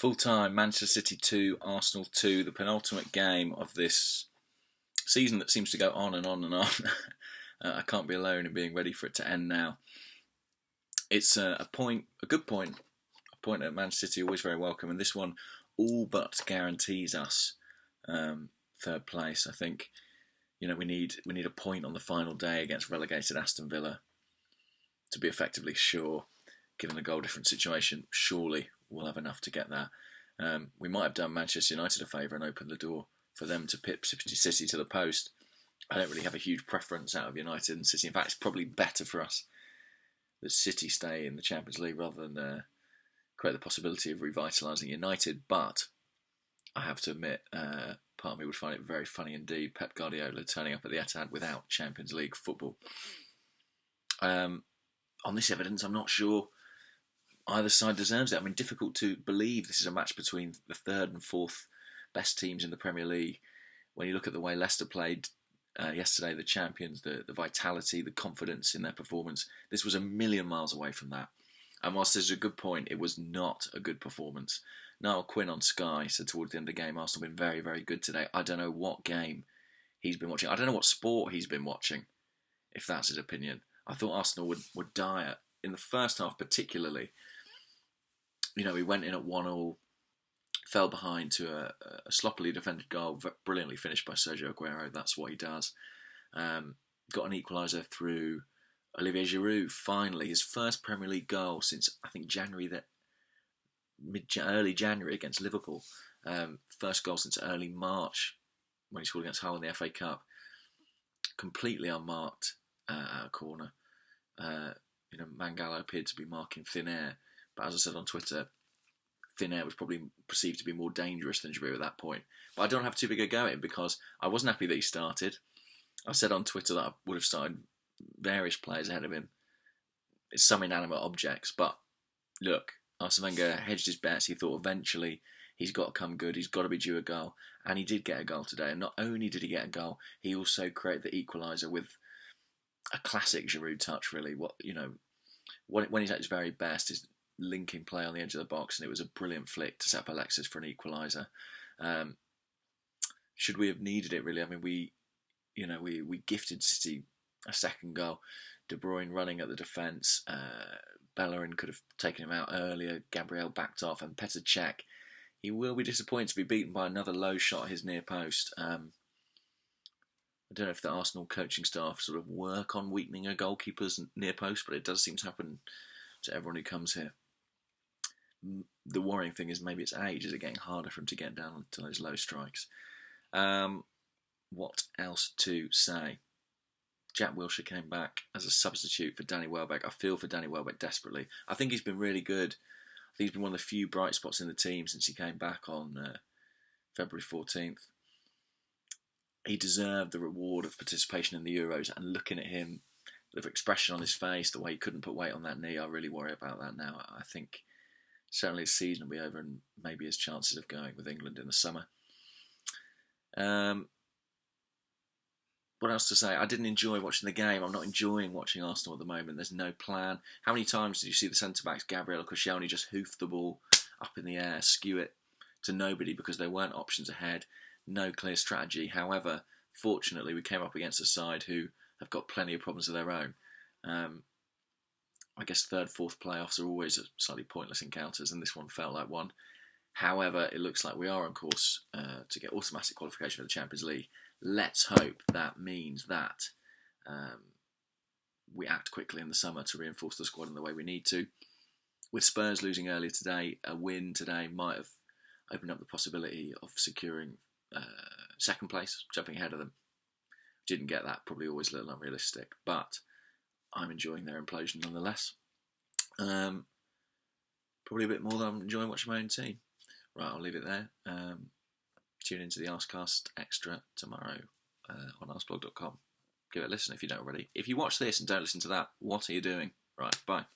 Full time, Manchester City 2, Arsenal 2, the penultimate game of this season that seems to go on and on and on. I can't be alone in being ready for it to end now. It's a good point, a point at Manchester City, always very welcome, and this one all but guarantees us third place. I think we need a point on the final day against relegated Aston Villa to be effectively sure, given the goal difference situation. Surely we'll have enough to get that. We might have done Manchester United a favour and opened the door for them to pip City to the post. I don't really have a huge preference out of United and City. In fact, it's probably better for us that City stay in the Champions League rather than create the possibility of revitalising United. But I have to admit, part of me would find it very funny indeed, Pep Guardiola turning up at the Etihad without Champions League football. On this evidence, I'm not sure either side deserves it. I mean, difficult to believe this is a match between the third and fourth best teams in the Premier League. When you look at the way Leicester played yesterday, the champions, the vitality, the confidence in their performance, this was a million miles away from that. And whilst there's a good point, it was not a good performance. Niall Quinn on Sky said towards the end of the game, Arsenal have been very, very good today. I don't know what game he's been watching. I don't know what sport he's been watching, if that's his opinion. I thought Arsenal would die in the first half particularly. We went in at 1-1, fell behind to a sloppily defended goal, brilliantly finished by Sergio Aguero. That's what he does. Got an equaliser through Olivier Giroud, finally. His first Premier League goal since, I think, early January against Liverpool. First goal since early March when he scored against Hull in the FA Cup. Completely unmarked at a corner. Mangala appeared to be marking thin air. But as I said on Twitter, thin air was probably perceived to be more dangerous than Giroud at that point. But I don't have too big a go at him because I wasn't happy that he started. I said on Twitter that I would have started various players ahead of him. It's some inanimate objects. But look, Arsene Wenger hedged his bets. He thought eventually he's got to come good. He's got to be due a goal. And he did get a goal today. And not only did he get a goal, he also created the equaliser with a classic Giroud touch, really. When he's at his very best is linking play on the edge of the box, and it was a brilliant flick to set up Alexis for an equaliser. Should we have needed it, really? I mean, we gifted City a second goal. De Bruyne running at the defence. Bellerin could have taken him out earlier. Gabriel backed off, and Petr Cech, he will be disappointed to be beaten by another low shot at his near post. I don't know if the Arsenal coaching staff sort of work on weakening a goalkeeper's near post, but it does seem to happen to everyone who comes here. The worrying thing is maybe it's age. Is it getting harder for him to get down to those low strikes? What else to say? Jack Wilshere came back as a substitute for Danny Welbeck. I feel for Danny Welbeck desperately. I think he's been really good. I think he's been one of the few bright spots in the team since he came back on February 14th. He deserved the reward of participation in the Euros, and looking at him, the expression on his face, the way he couldn't put weight on that knee, I really worry about that now. I think certainly his season will be over and maybe his chances of going with England in the summer. What else to say? I didn't enjoy watching the game. I'm not enjoying watching Arsenal at the moment. There's no plan. How many times did you see the centre-backs, Gabriel or Koscielny, just hoof the ball up in the air, skew it to nobody because there weren't options ahead? No clear strategy. However, fortunately, we came up against a side who have got plenty of problems of their own. I guess third, fourth playoffs are always slightly pointless encounters, and this one felt like one. However, it looks like we are on course to get automatic qualification for the Champions League. Let's hope that means that we act quickly in the summer to reinforce the squad in the way we need to. With Spurs losing earlier today, a win today might have opened up the possibility of securing second place, jumping ahead of them. Didn't get that, probably always a little unrealistic, but I'm enjoying their implosion nonetheless. Probably a bit more than I'm enjoying watching my own team. Right, I'll leave it there. Tune into the Arscast Extra tomorrow on arsblog.com. Give it a listen if you don't already. If you watch this and don't listen to that, what are you doing? Right, bye.